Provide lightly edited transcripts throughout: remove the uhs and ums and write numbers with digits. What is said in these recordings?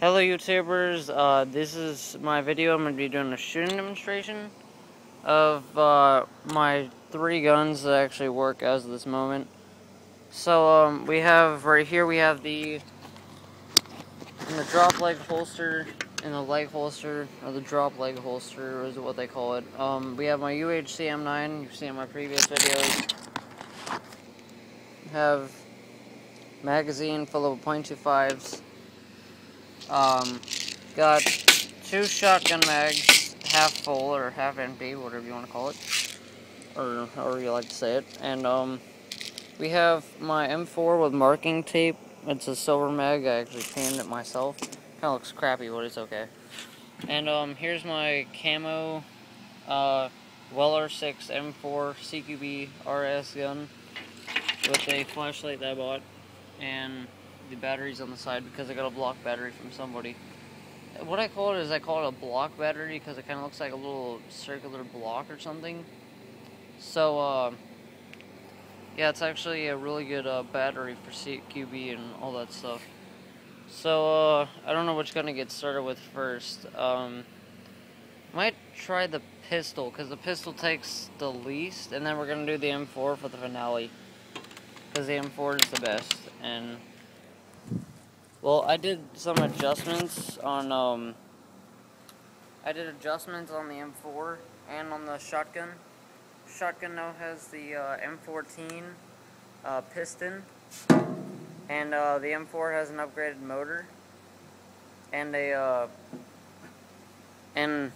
Hello YouTubers, this is my video. I'm going to be doing a shooting demonstration of my 3 guns that actually work as of this moment. So we have right here, we have in the drop leg holster, in the leg holster, or the drop leg holster is what they call it. We have my UHC M9, you've seen in my previous videos. Have magazine full of .25s. Got 2 shotgun mags, half full or half empty, whatever you want to call it, or however you like to say it. And we have my M4 with marking tape. It's a silver mag. I actually painted it myself. Kind of looks crappy, but it's okay. And here's my camo Weller 6 M4 CQB RS gun with a flashlight that I bought, and the batteries on the side because I got a block battery from somebody. What I call it is I call it a block battery because it kind of looks like a little circular block or something. So, yeah, it's actually a really good battery for CQB and all that stuff. So, I don't know which gun to get started with first. Might try the pistol because the pistol takes the least, and then we're going to do the M4 for the finale because the M4 is the best. And, well, I did some adjustments on, the M4 and on the shotgun. Shotgun now has the M14 piston, and the M4 has an upgraded motor, and and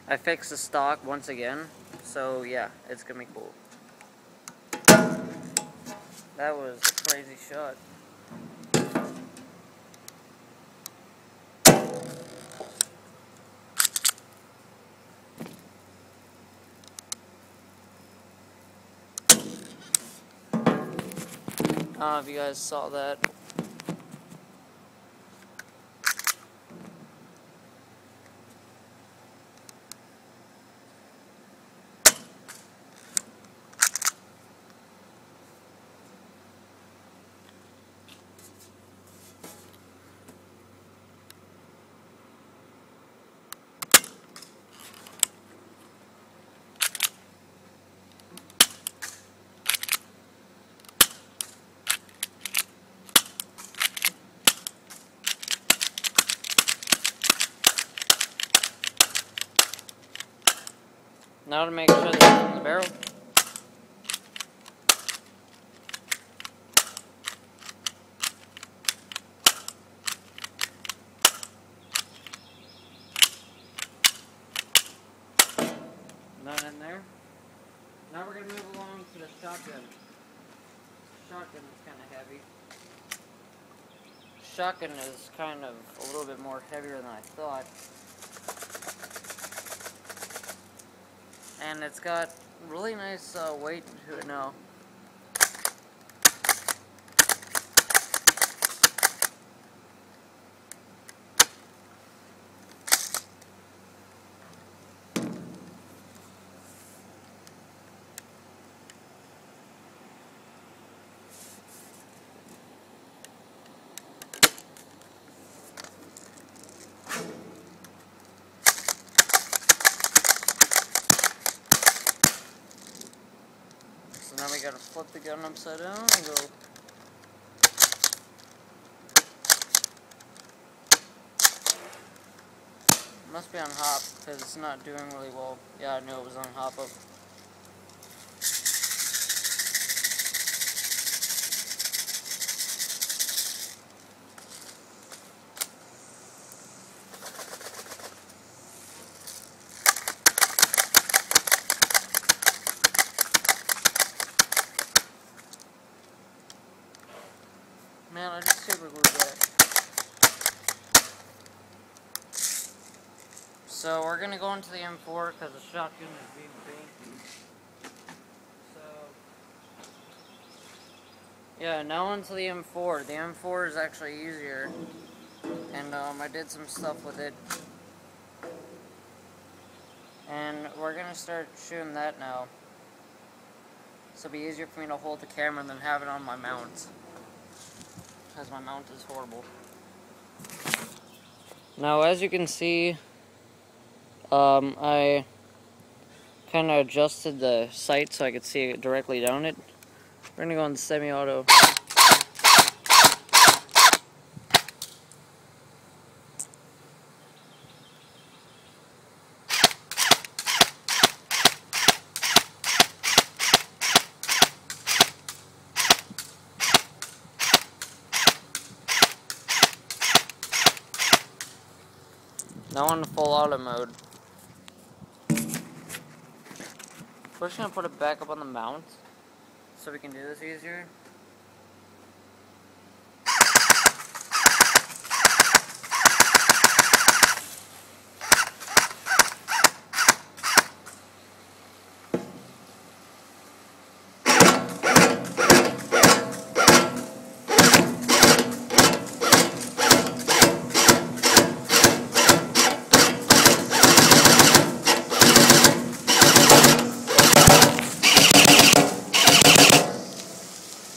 I fixed the stock once again. So yeah, it's gonna be cool. That was a crazy shot. I don't know if you guys saw that. Now to make sure that it's in the barrel. None in there. Now we're going to move along to the shotgun. Shotgun is kind of heavy. Shotgun is kind of a little bit more heavier than I thought. And it's got really nice weight to it now. So now we gotta flip the gun upside down and go. Must be on hop because it's not doing really well. Yeah, I knew it was on hop up. Man, I just super glued that. So we're gonna go into the M4 because the shotgun is being big. So yeah, now onto the M4. The M4 is actually easier, and I did some stuff with it, and we're gonna start shooting that now. So it'll be easier for me to hold the camera than have it on my mount, because my mount is horrible. Now, as you can see, I kind of adjusted the sight so I could see it directly down it. We're gonna go on the semi-auto. Now on the full auto mode. We're just gonna put it back up on the mount so we can do this easier.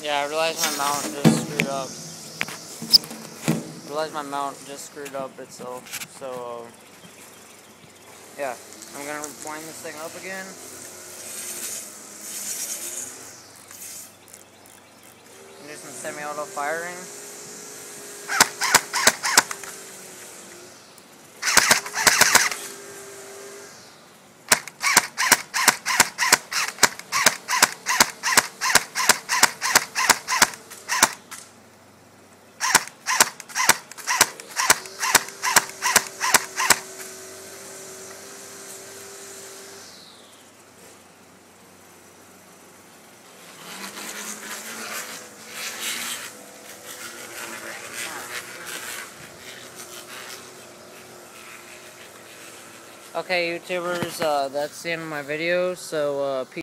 Yeah, I realized my mount just screwed up. itself. So, yeah, I'm gonna wind this thing up again. And do some semi-auto firing. Okay, YouTubers, that's the end of my video, so, peace.